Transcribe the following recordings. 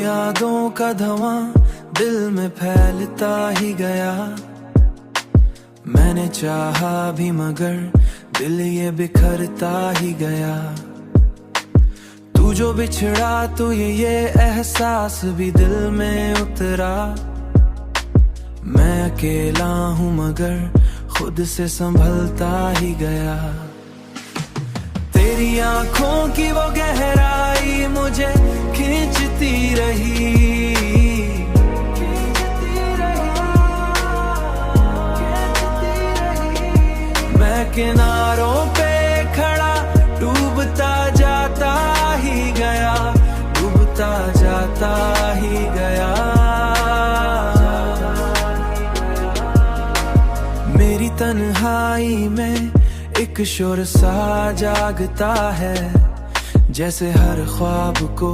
यादों का धुआं दिल में फैलता ही गया। मैंने चाहा भी मगर दिल ये बिखरता ही गया। तू जो बिछड़ा तो ये एहसास भी दिल में उतरा। मैं अकेला हूँ मगर खुद से संभलता ही गया। तेरी आंखों की वो गहराई मुझे खींचती रही। मैं किनारों पे खड़ा डूबता जाता ही गया, डूबता जाता ही गया। मेरी तन्हाई में एक शोर सा जागता है, जैसे हर ख्वाब को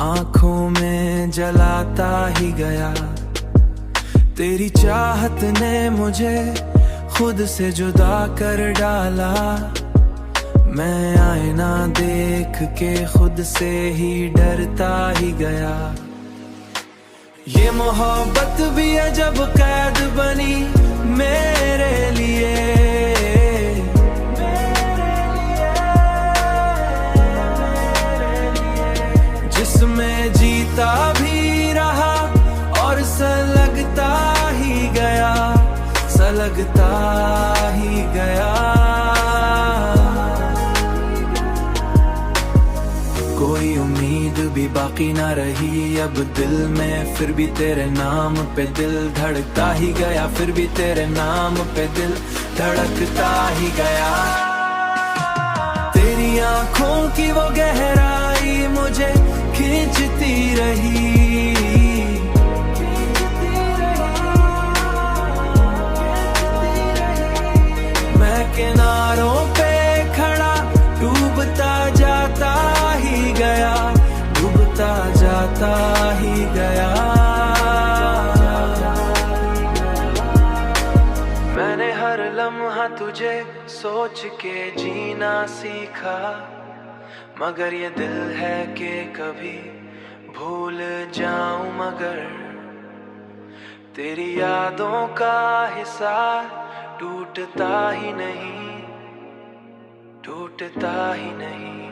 आंखों में जलाता ही गया। तेरी चाहत ने मुझे खुद से जुदा कर डाला। मैं आईना देख के खुद से ही डरता ही गया। ये मोहब्बत भी अजब कैद बनी मेरे लिए। जिसमें जीता भी रहा और सलगता ही गया, सलगता ही गया। कोई उम्मीद भी बाकी ना रही अब दिल में, फिर भी तेरे नाम पे दिल धड़कता ही गया, फिर भी तेरे नाम पे दिल धड़कता ही गया। तेरी आंखों की वो गहराई मुझे खींचती रही। मैं किनारों पे खड़ा डूबता जाता ही गया, डूबता जाता ही गया। मैंने हर लम्हा तुझे सोच के जीना सीखा, मगर ये दिल है कि कभी भूल जाऊं मगर। तेरी यादों का हिसार टूटता ही नहीं, टूटता ही नहीं।